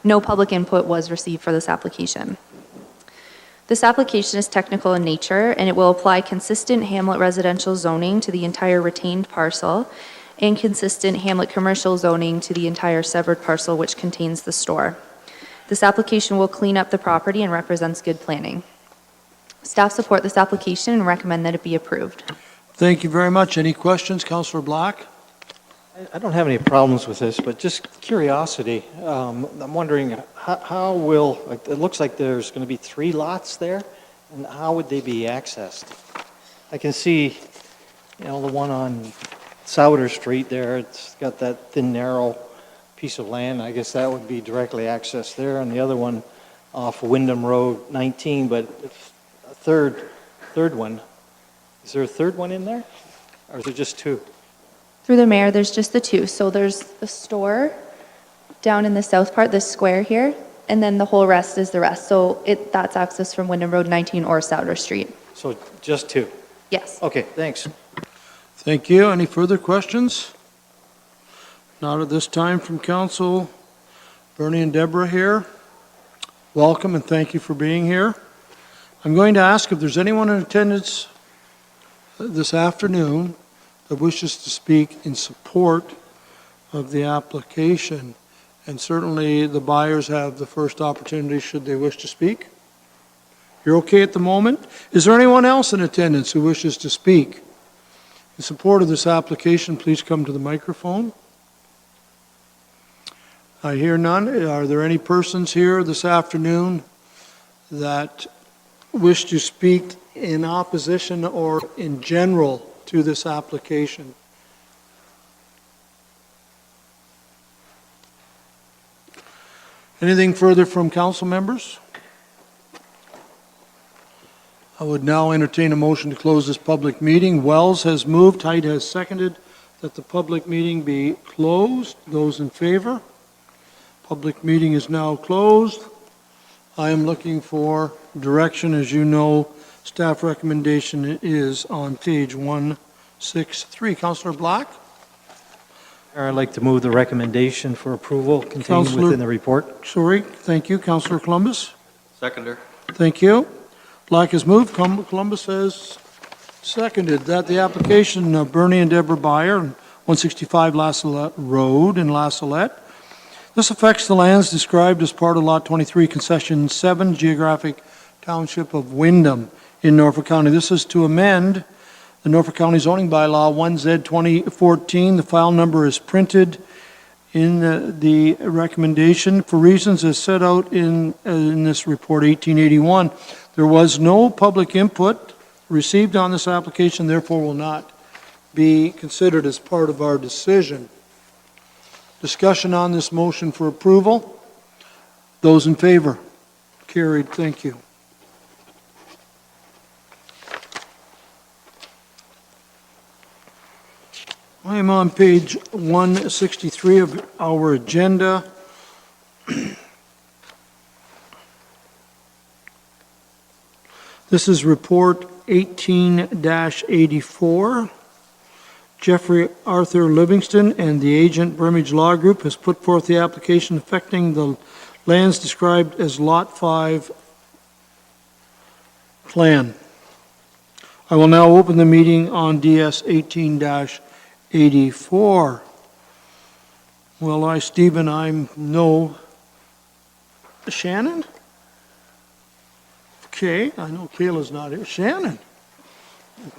No public input was received for this application. This application is technical in nature, and it will apply consistent hamlet residential zoning to the entire retained parcel and consistent hamlet commercial zoning to the entire severed parcel which contains the store. This application will clean up the property and represents good planning. Staff support this application and recommend that it be approved. Thank you very much. Any questions, Councillor Black? I don't have any problems with this, but just curiosity. I'm wondering how will, it looks like there's going to be 3 lots there, and how would they be accessed? I can see, the one on Souder Street there, it's got that thin, narrow piece of land. I guess that would be directly accessed there, and the other one off Wyndham Road 19, but a third one. Is there a third one in there, or is there just 2? Through the mayor, there's just the 2. So there's the store down in the south part, this square here, and then the whole rest is the rest. So that's access from Wyndham Road 19 or Souder Street. So just 2? Yes. Okay, thanks. Thank you. Any further questions? Not at this time from council. Bernie and Deborah here. Welcome and thank you for being here. I'm going to ask if there's anyone in attendance this afternoon that wishes to speak in support of the application. And certainly the buyers have the first opportunity should they wish to speak. You're okay at the moment? Is there anyone else in attendance who wishes to speak in support of this application? Please come to the microphone. I hear none. Are there any persons here this afternoon that wish to speak in opposition or in general to this application? Anything further from council members? I would now entertain a motion to close this public meeting. Wells has moved, Height has seconded that the public meeting be closed. Those in favor? Public meeting is now closed. I am looking for direction. As you know, staff recommendation is on page 163. Councillor Black? I'd like to move the recommendation for approval contained within the report. Sorry, thank you. Councillor Columbus? Seconder. Thank you. Black has moved. Columbus has seconded that the application of Bernie and Deborah Byer, 165 Lassalette Road in Lassalette. This affects the lands described as part of Lot 23, Concession 7, Geographic Township of Wyndham in Norfolk County. This is to amend the Norfolk County zoning bylaw 1Z 2014. The file number is printed in the recommendation for reasons as set out in this report 1881. There was no public input received on this application, therefore will not be considered as part of our decision. Discussion on this motion for approval. Those in favor? Carried. Thank you. I am on page 163 of our agenda. This is report 18-84. Jeffrey Arthur Livingston and the agent Brimage Law Group has put forth the application affecting the lands described as Lot 5 plan. I will now open the meeting on DS 18-84. Well, Stephen, I'm no. Shannon? Okay, I know Kayla's not here. Shannon?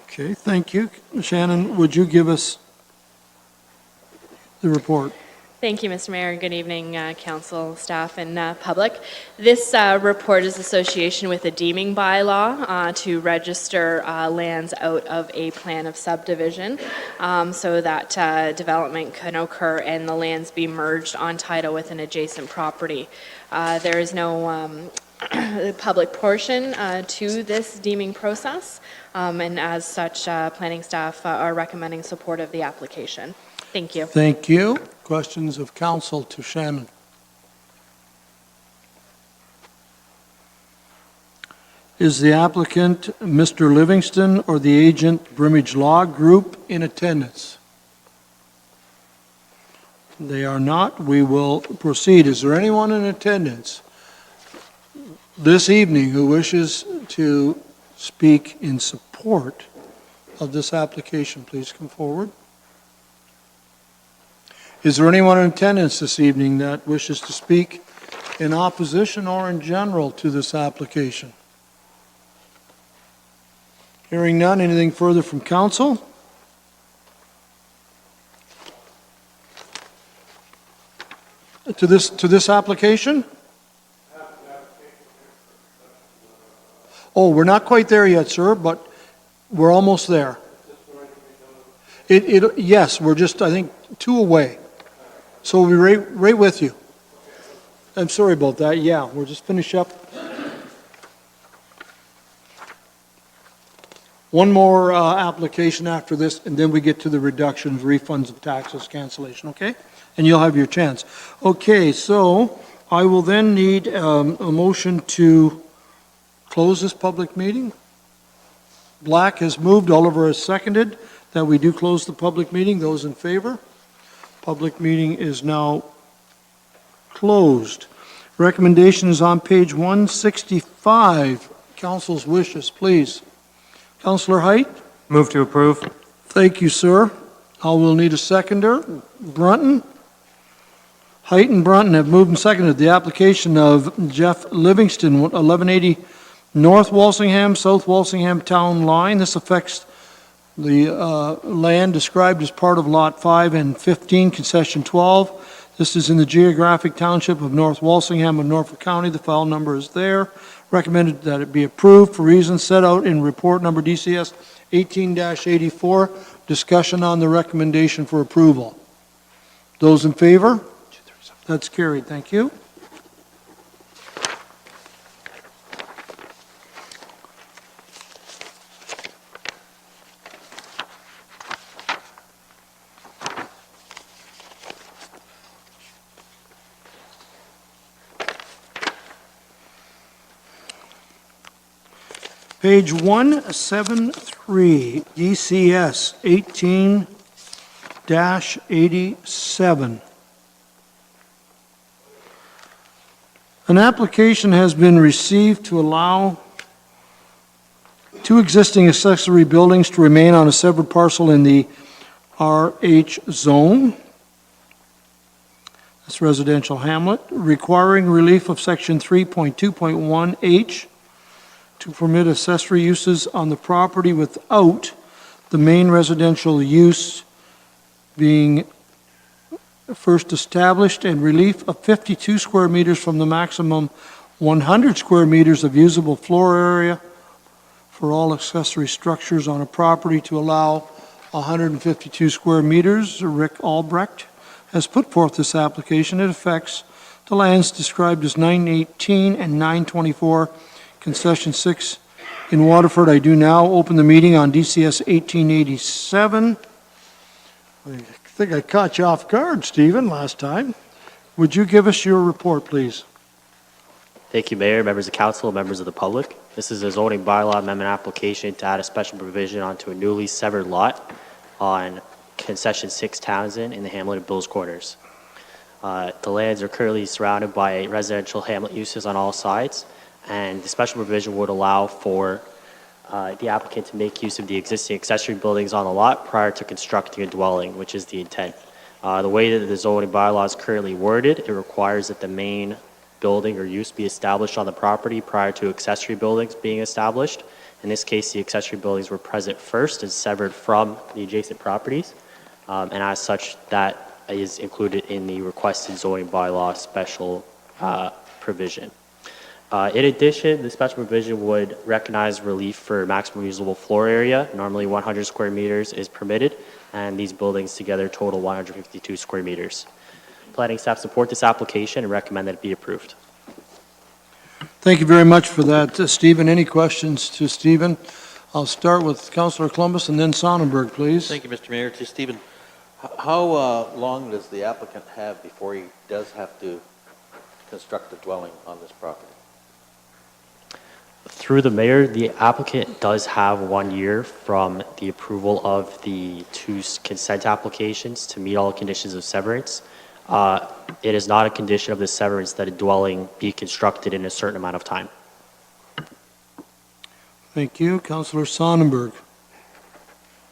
Okay, thank you. Shannon, would you give us the report? Thank you, Mr. Mayor. Good evening, council, staff, and public. This report is association with a deeming bylaw to register lands out of a plan of subdivision so that development can occur and the lands be merged on title with an adjacent property. There is no public portion to this deeming process, and as such, planning staff are recommending support of the application. Thank you. Thank you. Questions of council to Shannon? Is the applicant Mr. Livingston or the agent Brimage Law Group in attendance? They are not. We will proceed. Is there anyone in attendance this evening who wishes to speak in support of this application? Please come forward. Is there anyone in attendance this evening that wishes to speak in opposition or in general to this application? Hearing none, anything further from council? To this application? Oh, we're not quite there yet, sir, but we're almost there. Yes, we're just, I think, 2 away. So we'll be right with you. I'm sorry about that. Yeah, we'll just finish up. One more application after this, and then we get to the reductions, refunds of taxes, cancellation, okay? And you'll have your chance. Okay, so I will then need a motion to close this public meeting. Black has moved, Oliver has seconded, that we do close the public meeting. Those in favor? Public meeting is now closed. Recommendation is on page 165. Council's wishes, please. Councillor Height? Move to approve. Thank you, sir. I will need a seconder. Brunton? Height and Brunton have moved and seconded the application of Jeff Livingston, 1180 North Walsingham, South Walsingham Town Line. This affects the land described as part of Lot 5 and 15, Concession 12. This is in the geographic township of North Walsingham of Norfolk County. The file number is there. Recommended that it be approved for reasons set out in report number DCS 18-84. Discussion on the recommendation for approval. Those in favor? That's carried. Thank you. Page 173, DCS 18-87. An application has been received to allow 2 existing accessory buildings to remain on a severed parcel in the RH zone. That's residential hamlet, requiring relief of section 3.2.1H to permit accessory uses on the property without the main residential use being first established, and relief of 52 square meters from the maximum 100 square meters of usable floor area for all accessory structures on a property to allow 152 square meters. Rick Albrecht has put forth this application. It affects the lands described as 918 and 924, Concession 6 in Waterford. I do now open the meeting on DCS 1887. I think I caught you off guard, Stephen, last time. Would you give us your report, please? Thank you, Mayor, members of council, members of the public. This is a zoning bylaw amendment application to add a special provision onto a newly severed lot on Concession 6 Townsend in the hamlet of Bills Corners. The lands are currently surrounded by residential hamlet uses on all sides, and the special provision would allow for the applicant to make use of the existing accessory buildings on the lot prior to constructing a dwelling, which is the intent. The way that the zoning bylaw is currently worded, it requires that the main building or use be established on the property prior to accessory buildings being established. In this case, the accessory buildings were present first and severed from the adjacent properties, and as such, that is included in the requested zoning bylaw special provision. In addition, the special provision would recognize relief for maximum usable floor area. Normally 100 square meters is permitted, and these buildings together total 152 square meters. Planning staff support this application and recommend that it be approved. Thank you very much for that, Stephen. Any questions to Stephen? I'll start with Councillor Columbus and then Sonnenberg, please. Thank you, Mr. Mayor. To Stephen, how long does the applicant have before he does have to construct a dwelling on this property? Through the mayor, the applicant does have 1 year from the approval of the 2 consent applications to meet all conditions of severance. It is not a condition of the severance that a dwelling be constructed in a certain amount of time. Thank you. Councillor Sonnenberg.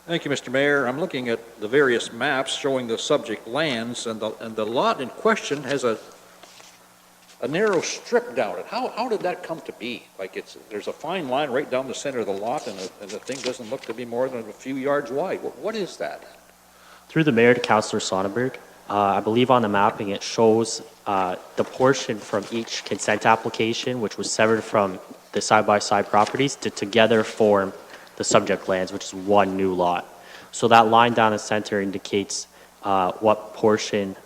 Thank you, Mr. Mayor. I'm looking at the various maps showing the subject lands, and the lot in question has a narrow strip down it. How did that come to be? Like there's a fine line right down the center of the lot, and the thing doesn't look to be more than a few yards wide. What is that? Through the mayor to Councillor Sonnenberg, I believe on the mapping it shows the portion from each consent application, which was severed from the side-by-side properties, to together form the subject lands, which is one new lot. So that line down the center indicates what portion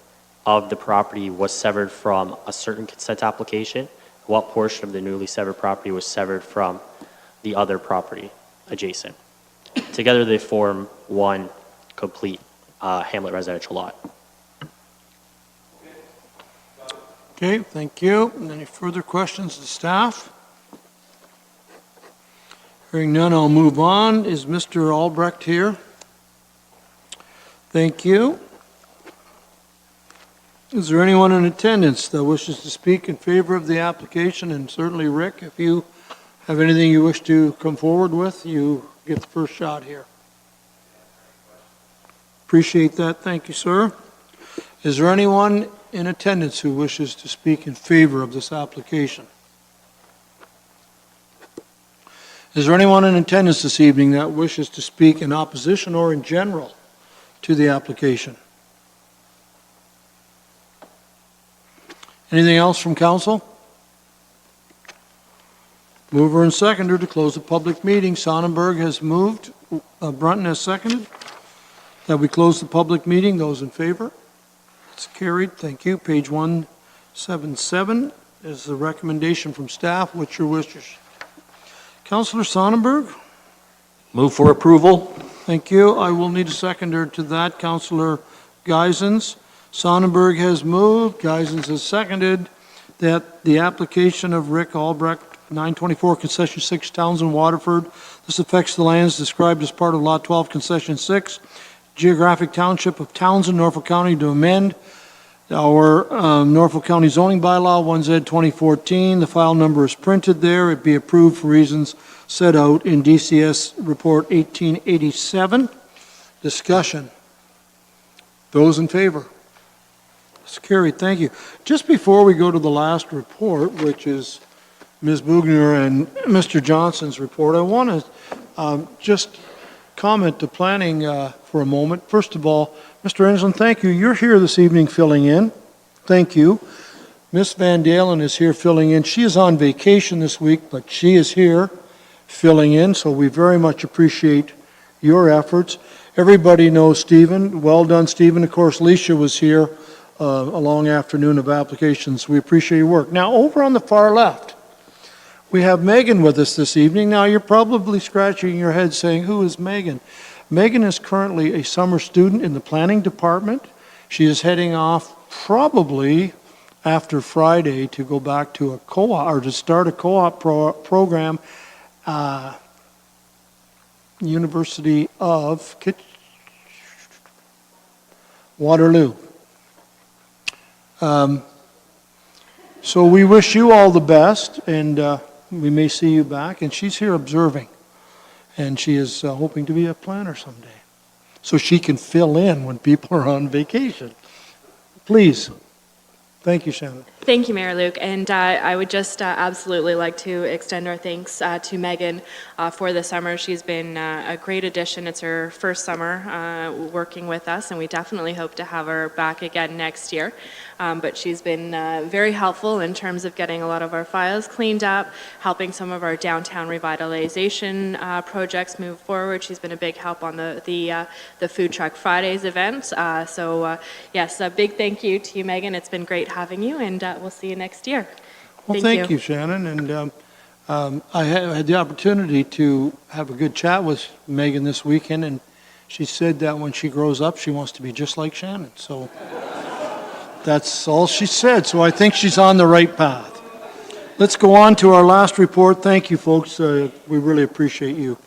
of the property was severed from a certain consent application, what portion of the newly severed property was severed from the other property adjacent. Together they form one complete hamlet residential lot. Okay, thank you. Any further questions to staff? Hearing none, I'll move on. Is Mr. Albrecht here? Thank you. Is there anyone in attendance that wishes to speak in favor of the application? And certainly, Rick, if you have anything you wish to come forward with, you get the first shot here. Appreciate that. Thank you, sir. Is there anyone in attendance who wishes to speak in favor of this application? Is there anyone in attendance this evening that wishes to speak in opposition or in general to the application? Anything else from council? Mover and seconder to close the public meeting. Sonnenberg has moved. Brunton has seconded. That we close the public meeting. Those in favor? It's carried. Thank you. Page 177 is the recommendation from staff. What's your wishes? Councillor Sonnenberg? Move for approval. Thank you. I will need a seconder to that. Councillor Geisens. Sonnenberg has moved. Geisens has seconded that the application of Rick Albrecht, 924 Concession 6, Townsend, Waterford. This affects the lands described as part of Lot 12, Concession 6, Geographic Township of Townsend, Norfolk County, to amend our Norfolk County zoning bylaw 1Z 2014. The file number is printed there. It be approved for reasons set out in DCS Report 1887. Discussion. Those in favor? It's carried. Thank you. Just before we go to the last report, which is Ms. Bugner and Mr. Johnson's report, I want to just comment to planning for a moment. First of all, Mr. Enslin, thank you. You're here this evening filling in. Thank you. Ms. Van Dalen is here filling in. She is on vacation this week, but she is here filling in, so we very much appreciate your efforts. Everybody knows Stephen. Well done, Stephen. Of course, Leisha was here a long afternoon of applications. We appreciate your work. Now, over on the far left, we have Megan with us this evening. Now, you're probably scratching your head saying, who is Megan? Megan is currently a summer student in the planning department. She is heading off probably after Friday to go back to a co-op, or to start a co-op program, University of Waterloo. So we wish you all the best, and we may see you back. And she's here observing, and she is hoping to be a planner someday, so she can fill in when people are on vacation. Please. Thank you, Shannon. Thank you, Mayor Luke. And I would just absolutely like to extend our thanks to Megan for the summer. She's been a great addition. It's her first summer working with us, and we definitely hope to have her back again next year. But she's been very helpful in terms of getting a lot of our files cleaned up, helping some of our downtown revitalization projects move forward. She's been a big help on the Food Truck Fridays event. Yes, a big thank you to you, Megan. It's been great having you, and we'll see you next year. Well, thank you, Shannon. And I had the opportunity to have a good chat with Megan this weekend, and she said that when she grows up, she wants to be just like Shannon. So that's all she said. So I think she's on the right path. Let's go on to our last report. Thank you, folks. We really appreciate you.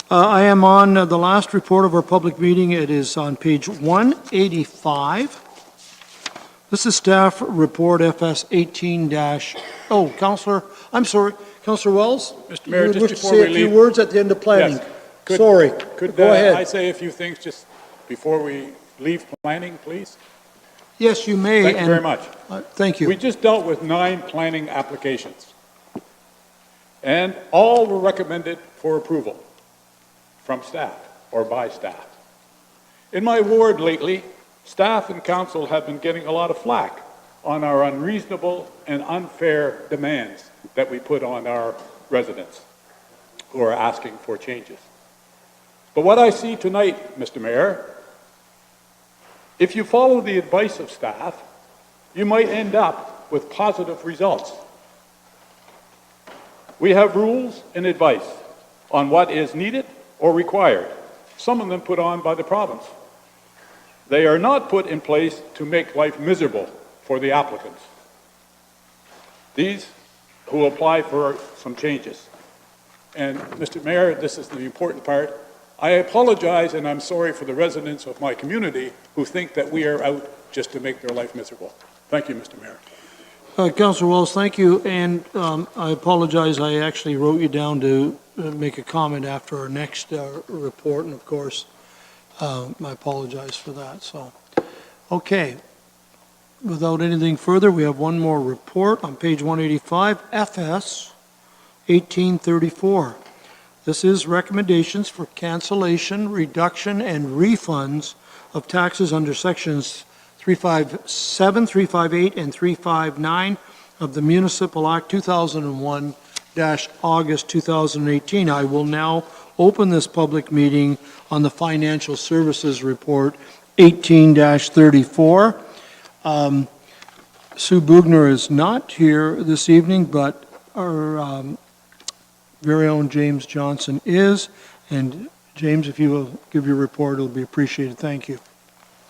I am on the last report of our public meeting. It is on page 185. This is staff report FS 18 oh, Counselor, I'm sorry, Counselor Wells? Mr. Mayor, You just wish to before say we a few leave- words at the end of planning? Yes. Could- Sorry, Could go I ahead. say a few things just before we leave planning, please? Yes, you may. Thank you very and- much. Thank We you. just dealt with 9 planning applications, and all were recommended for approval from staff or by staff. In my ward lately, staff and council have been getting a lot of flack on our unreasonable and unfair demands that we put on our residents who are asking for changes. But what I see tonight, Mr. Mayor, if you follow the advice of staff, you might end up with positive results. We have rules and advice on what is needed or required, some of them put on by the province. They are not put in place to make life miserable for the applicants. These who apply for some changes. And Mr. Mayor, this is the important part. I apologize and I'm sorry for the residents of my community who think that we are out just to make their life miserable. Thank you, Mr. Mayor. Counselor Wells, thank you, and I apologize, I actually wrote you down to make a comment after our next report, and of course, I apologize for that, so. Okay. Without anything further, we have one more report on page 185, FS 1834. This is recommendations for cancellation, reduction, and refunds of taxes under sections 357, 358, and 359 of the Municipal Act 2001-August 2018. I will now open this public meeting on the Financial Services Report 18-34. Sue Bugner is not here this evening, but our very own James Johnson is. And James, if you will give your report, it'll be appreciated. Thank you.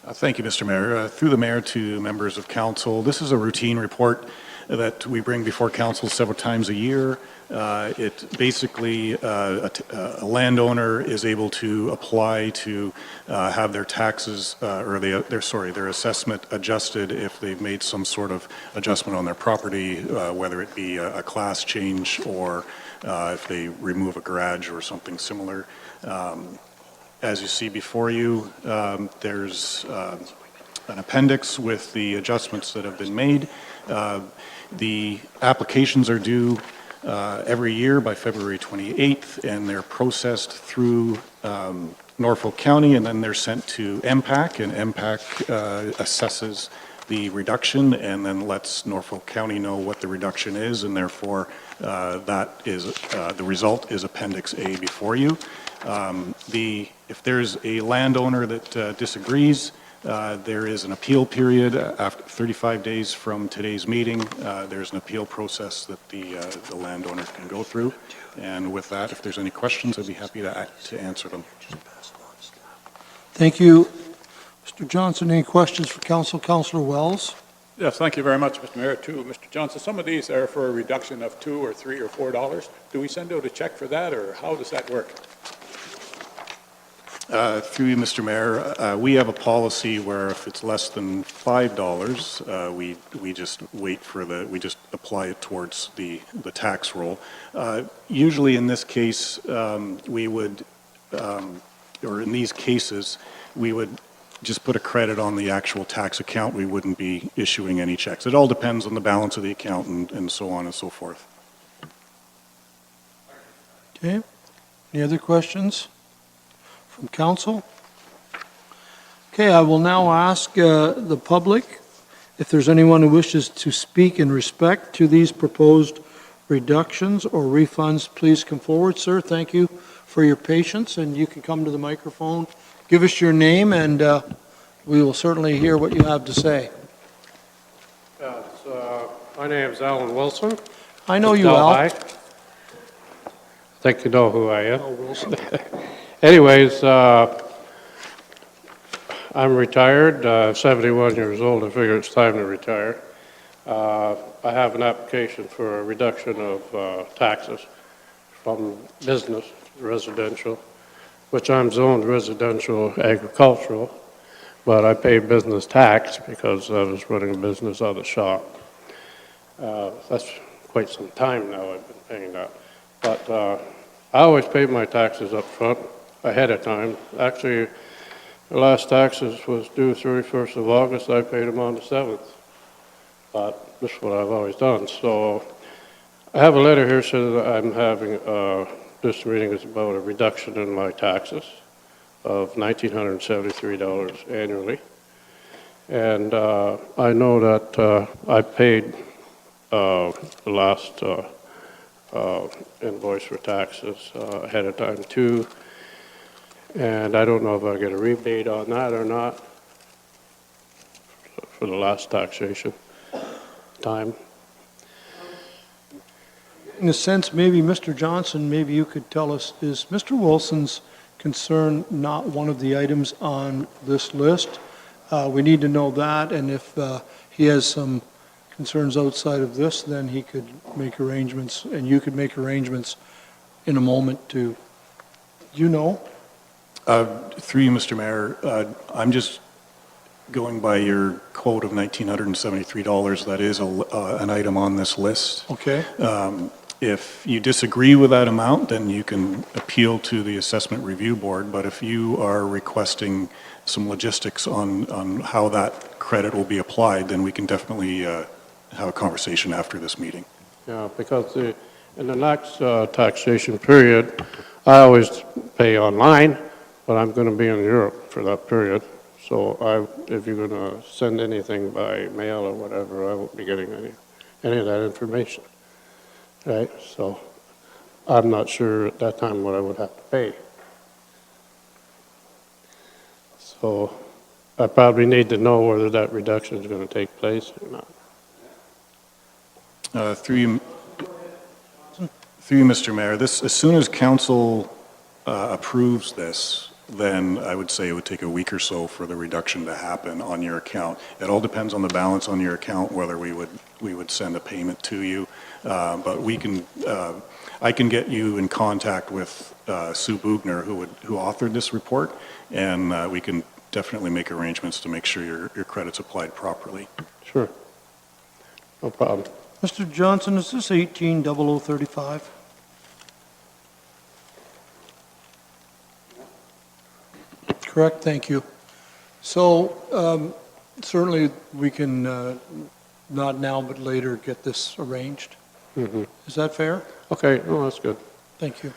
Thank you, Mr. Mayor. Through the mayor to members of council, this is a routine report that we bring before council several times a year. It basically, a landowner is able to apply to have their taxes, or their assessment adjusted if they've made some sort of adjustment on their property, whether it be a class change or if they remove a garage or something similar. As you see before you, there's an appendix with the adjustments that have been made. The applications are due every year by February 28th, and they're processed through Norfolk County, and then they're sent to MPAC, and MPAC assesses the reduction and then lets Norfolk County know what the reduction is, and therefore that is the result is Appendix A before you. If there's a landowner that disagrees, there is an appeal period. After 35 days from today's meeting, there's an appeal process that the landowner can go through. And with that, if there's any questions, I'd be happy to answer them. Thank you. Mr. Johnson, any questions for council? Councilor Wells? Yes, thank you very much, Mr. Mayor. Too, Mr. Johnson, some of these are for a reduction of $2 or $3 or $4. Do we send out a check for that, or how does that work? Through you, Mr. Mayor, we have a policy where if it's less than $5, we just wait for we just apply it towards the tax roll. Usually in this case, we would, or in these cases, we would just put a credit on the actual tax account. We wouldn't be issuing any checks. It all depends on the balance of the account and so on and so forth. Okay. Any other questions from council? Okay, I will now ask the public if there's anyone who wishes to speak in respect to these proposed reductions or refunds. Please come forward, sir. Thank you for your patience, and you can come to the microphone. Give us your name, and we will certainly hear what you have to say. Yes, my name is Alan Wilson. I know you, Al. I think you know who I am. Anyways, I'm retired, 71 years old. I figure it's time to retire. I have an application for a reduction of taxes from business to residential, which I'm zoned residential agricultural. but I pay business tax because I was running a business out of the shop. That's quite some time now I've been paying that. But I always pay my taxes up front, ahead of time. Actually, the last taxes was due 31st of August. I paid them on the 7th. But this is what I've always done. So I have a letter here saying that I'm having, this meeting is about a reduction in my taxes of $1,973 annually. And I know that I paid the last invoice for taxes ahead of time too. And I don't know if I get a rebate on that or not for the last taxation time. In a sense, maybe Mr. Johnson, maybe you could tell us, is Mr. Wilson's concern not one of the items on this list? We need to know that, and if he has some concerns outside of this, then he could make arrangements, and you could make arrangements in a moment to, you know? Through you, Mr. Mayor, I'm just going by your quote of $1,973. That is an item on this list. Okay. If you disagree with that amount, then you can appeal to the Assessment Review Board, but if you are requesting some logistics on how that credit will be applied, then we can definitely have a conversation after this meeting. Yeah, because in the next taxation period, I always pay online, but I'm going to be in Europe for that period. So if you're going to send anything by mail or whatever, I won't be getting any of that information. Right? So I'm not sure at that time what I would have to pay. So I probably need to know whether that reduction is going to take place or not. Through you, Mr. Mayor, as soon as council approves this, then I would say it would take a week or so for the reduction to happen on your account. It all depends on the balance on your account, whether we would send a payment to you. But I can get you in contact with Sue Bugner, who authored this report, and we can definitely make arrangements to make sure your credit's applied properly. Sure. No problem. Mr. Johnson, is this 180035? Correct, thank you. So certainly we can, not now but later, get this arranged. Mm-hmm. Is that fair? Okay, oh, that's good. Thank you.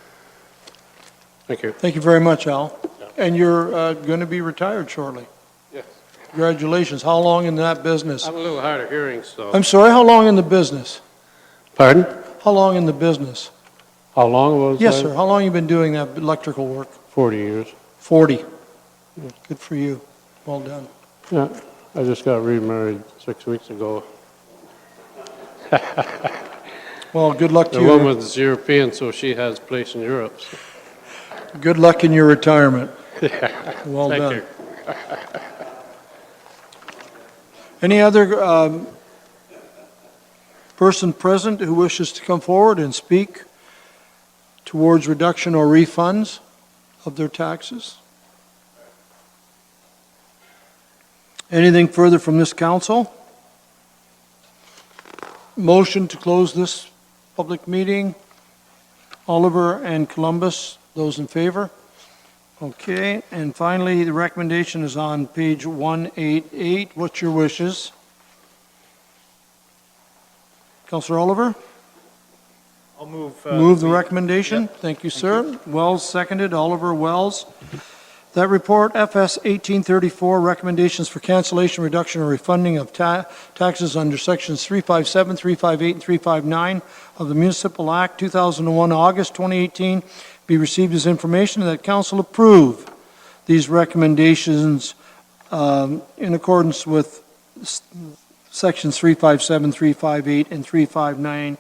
Thank you. Thank you very much, Al. Yeah. And you're going to be retired shortly. Yes. Congratulations. How long in that business? I'm a little hard of hearing, so. I'm sorry, how long in the business? Pardon? How long in the business? How long was Yes, I? sir. How long you been doing that electrical work? 40 years. 40. Good for you. Well done. Yeah, I just got remarried 6 weeks ago. Well, good luck to The you. woman's European, so she has a place in Europe. So. Good luck in your retirement. Well Thank done. you. Any other person present who wishes to come forward and speak towards reduction or refunds of their taxes? Anything further from this council? Motion to close this public meeting. Oliver and Columbus, those in favor? Okay, and finally, the recommendation is on page 188. What's your wishes? Councillor Oliver? I'll move. Move the recommendation. Thank you, sir. Wells seconded. Oliver, Wells. That report, FS 1834, recommendations for cancellation, reduction, or refunding of taxes under sections 357, 358, and 359 of the Municipal Act 2001, August 2018, be received as information, and that council approve these recommendations in accordance with sections 357, 358, and 359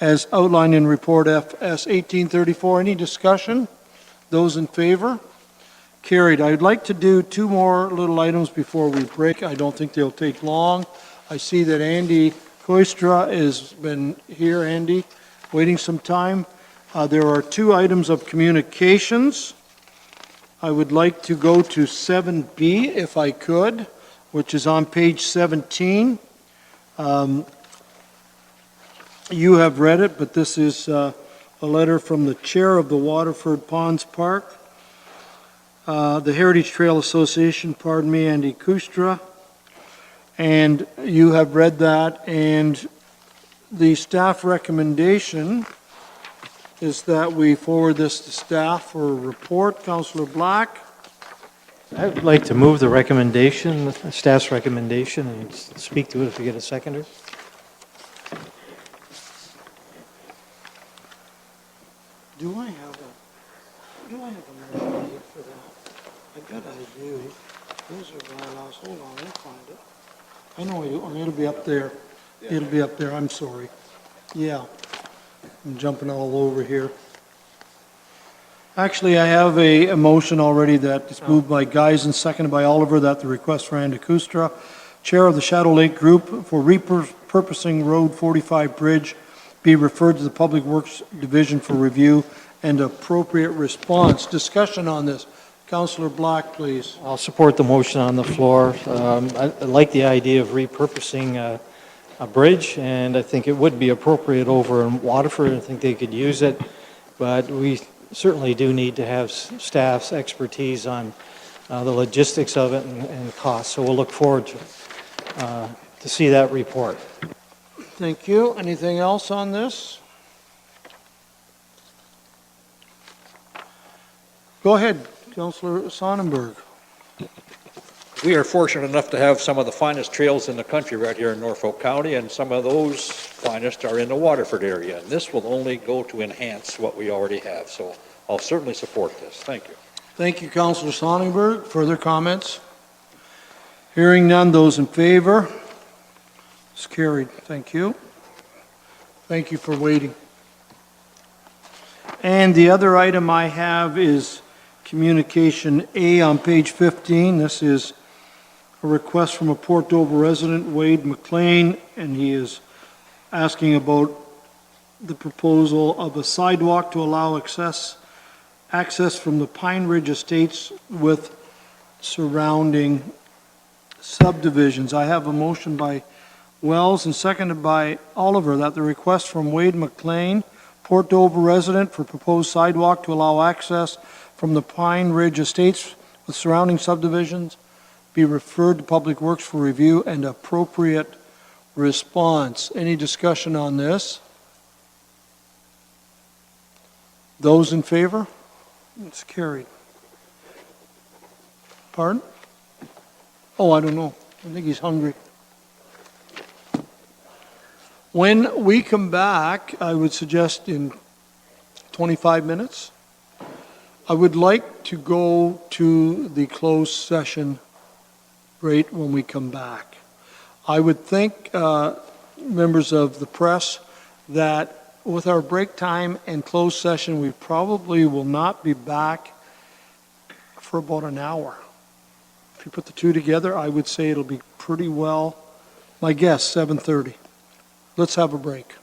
as outlined in report FS 1834. Any discussion? Those in favor? Carried. I'd like to do two more little items before we break. I don't think they'll take long. I see that Andy Koistra has been here. Andy, waiting some time. There are two items of communications. I would like to go to 7B if I could, which is on page 17. You have read it, but this is a letter from the chair of the Waterford Ponds Park, the Heritage Trail Association, pardon me, Andy Kustra. And you have read that, and the staff recommendation is that we forward this to staff for a report. Councillor Black? I would like to move the recommendation, the staff's recommendation, and speak to it if we get a seconder. Do I have a letter made for that? I bet I do. Those are bylaws. Hold on, I'll find it. I know I do. Oh, it'll be up there. It'll be up there. I'm sorry. Yeah. I'm jumping all over here. Actually, I have a motion already that is moved by Guys and seconded by Oliver that the request for Andy Kustra, Chair of the Shadow Lake Group for repurposing Road 45 Bridge, be referred to the Public Works Division for review and appropriate response. Discussion on this. Councillor Black, please. I'll support the motion on the floor. I like the idea of repurposing a bridge, and I think it would be appropriate over in Waterford. I think they could use it, but we certainly do need to have staff's expertise on the logistics of it and costs. So we'll look forward to see that report. Thank you. Anything else on this? Go ahead, Councillor Sonnenberg. We are fortunate enough to have some of the finest trails in the country right here in Norfolk County, and some of those finest are in the Waterford area. And this will only go to enhance what we already have. So I'll certainly support this. Thank you. Thank you, Councillor Sonnenberg. Further comments? Hearing none, those in favor? It's carried. Thank you. Thank you for waiting. And the other item I have is Communication A on page 15. This is a request from a Port Dover resident, Wade McLean, and he is asking about the proposal of a sidewalk to allow access from the Pine Ridge Estates with surrounding subdivisions. I have a motion by Wells and seconded by Oliver that the request from Wade McLean, Port Dover resident, for proposed sidewalk to allow access from the Pine Ridge Estates with surrounding subdivisions be referred to Public Works for review and appropriate response. Any discussion on this? Those in favor? It's carried. Pardon? Oh, I don't know. I think he's hungry. When we come back, I would suggest in 25 minutes, I would like to go to the closed session right when we come back. I would think, members of the press, that with our break time and closed session, we probably will not be back for about an hour. If you put the two together, I would say it'll be pretty well, my guess, 7:30. Let's have a break.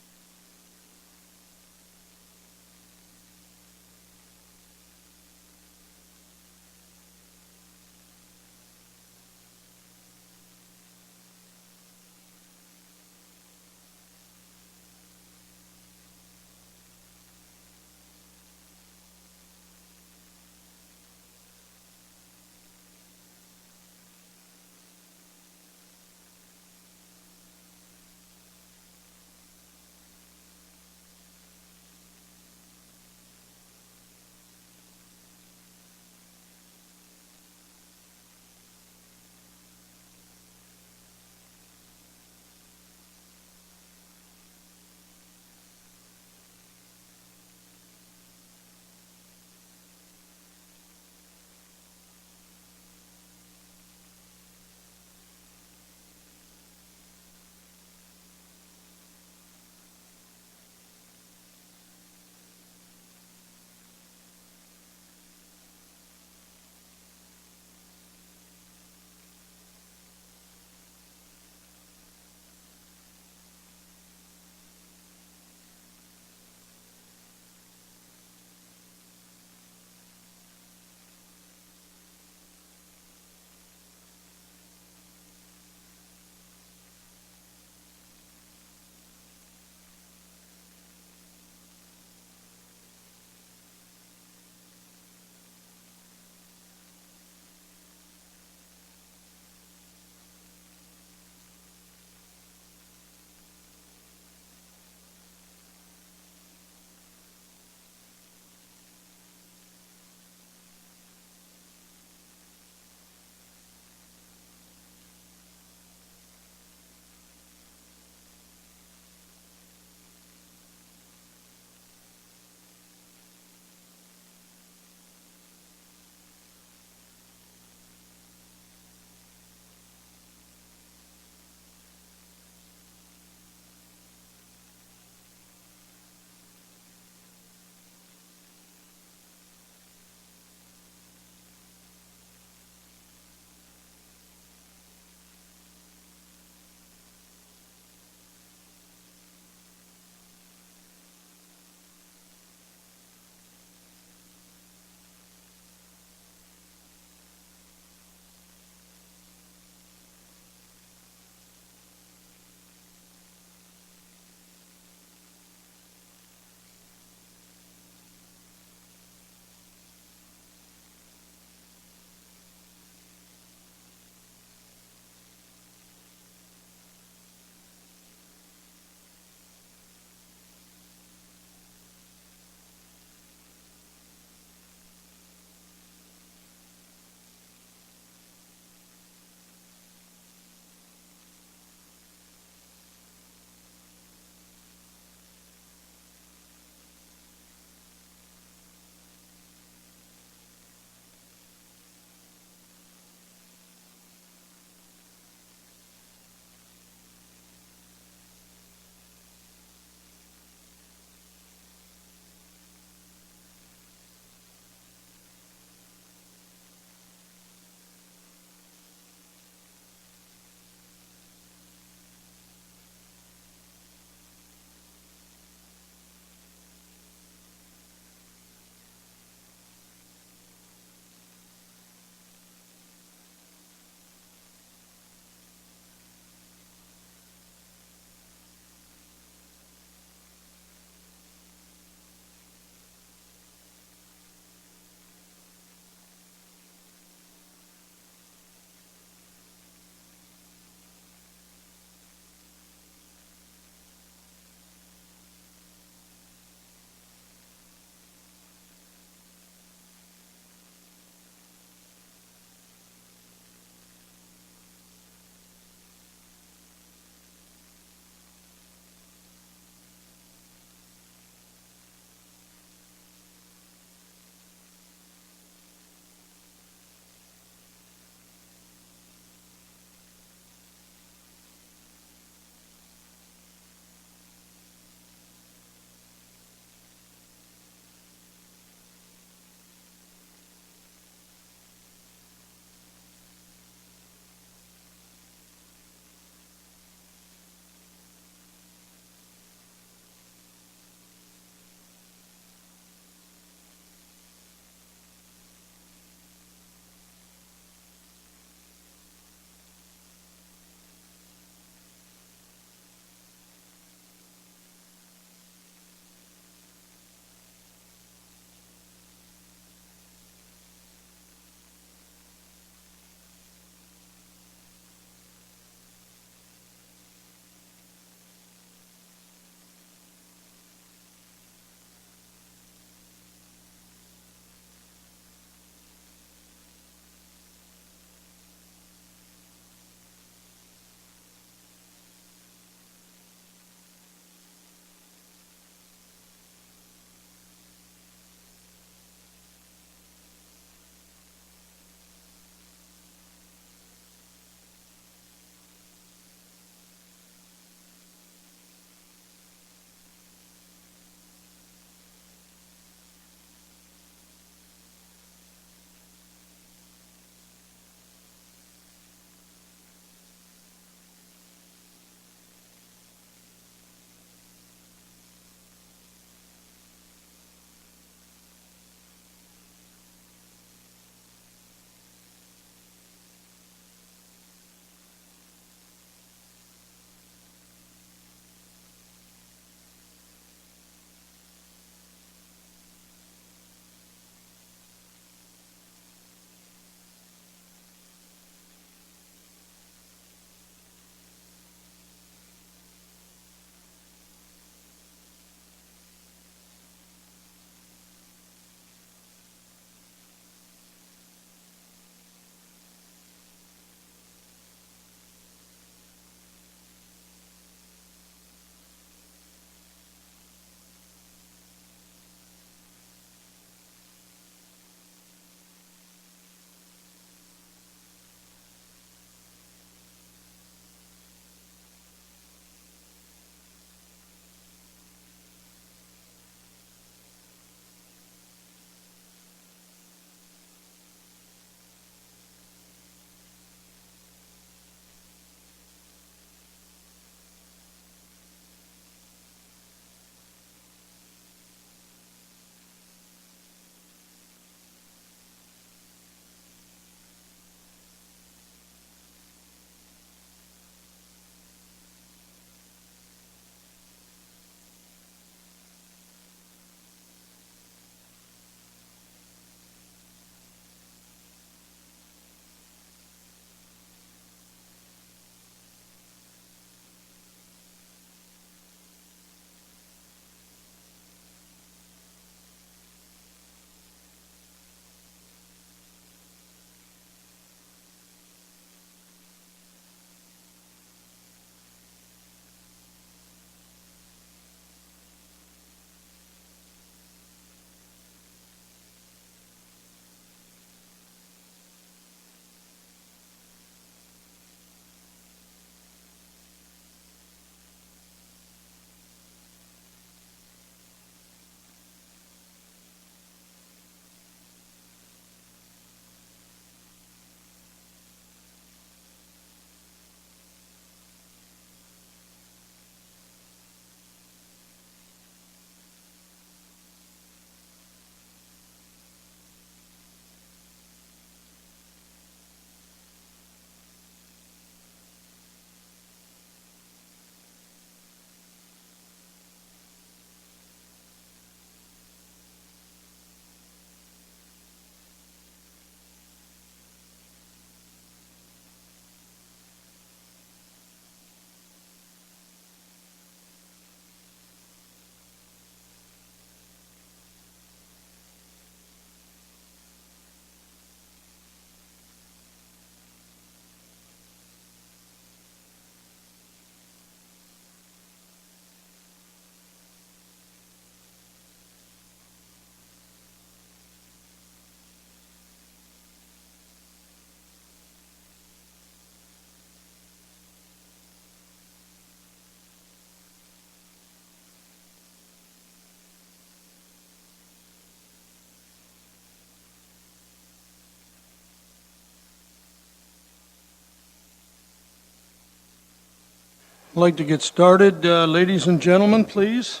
I'd like to get started. Ladies and gentlemen, please.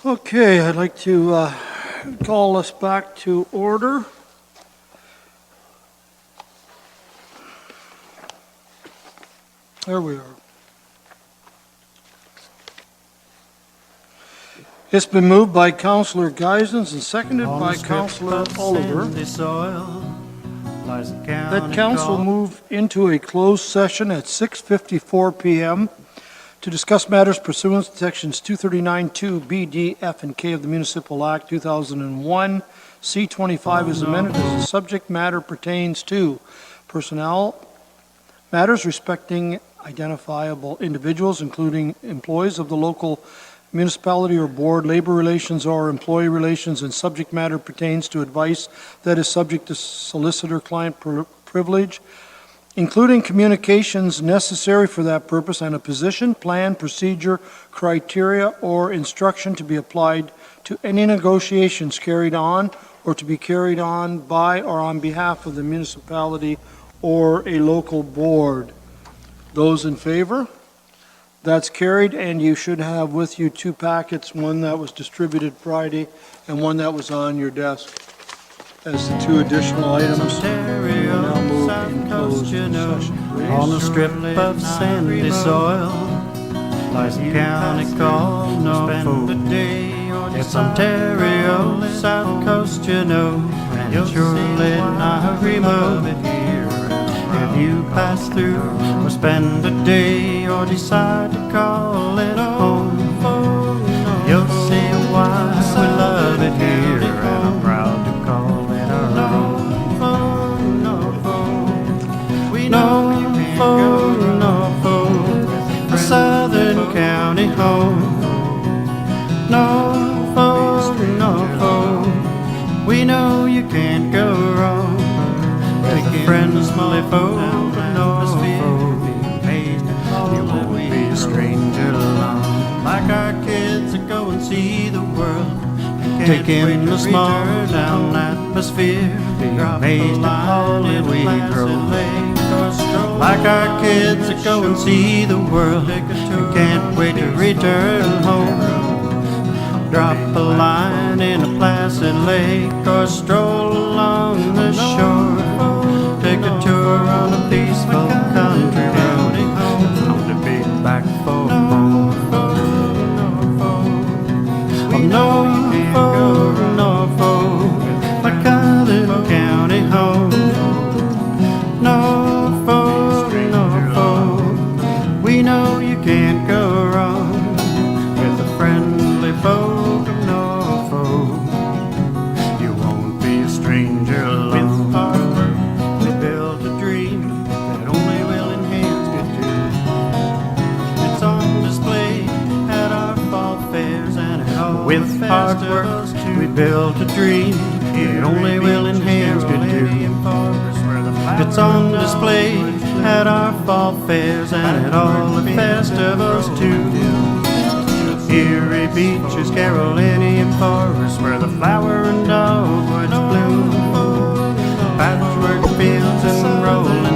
Okay, I'd like to call us back to order. There we are. It's been moved by Councillor Geisens and seconded by Councillor Oliver that council move into a closed session at 6:54 PM to discuss matters pursuant to sections 239(2) B, D, F, and K of the Municipal Act 2001, C-25 is amended as the subject matter pertains to personnel matters respecting identifiable individuals, including employees of the local municipality or board, labor relations or employee relations, and subject matter pertains to advice that is subject to solicitor-client privilege, including communications necessary for that purpose, and a position, plan, procedure, criteria, or instruction to be applied to any negotiations carried on or to be carried on by or on behalf of the municipality or a local board. Those in favor? That's carried, and you should have with you two packets, one that was distributed Friday and one that was on your desk as the two additional items. We will now move in closed session, please. On a strip of sandy soil lies a county called Norfolk. It's Ontario, south coast, you know, and it's surely not remote. If you pass through or spend a day or decide to call it home, you'll see why we love it here, and I'm proud to call it our own. Norfolk, a southern county home. Norfolk, we know you can't go wrong. Take a friendly folk of Norfolk, you won't be a stranger long. Like our kids that go and see the world, take in the small town atmosphere, be amazed at all that we grow. Like our kids that go and see the world, and can't wait to return home. Drop a line in a placid lake or stroll along the shore. Take a tour on a peaceful country road, bound to be back for more. Norfolk, my colored county home. Norfolk, we know you can't go wrong with the friendly folk of Norfolk. You won't be a stranger alone. With our work, we build a dream that only willing hands could do. It's on display at our fall fairs and at all the festivals. With hard work, we built a dream that only willing hands could do. It's on display at our fall fairs and at all the festivals too. Erie beaches, Carolinian forests, where the flower and dogwoods bloom. Patchwork fields and rolling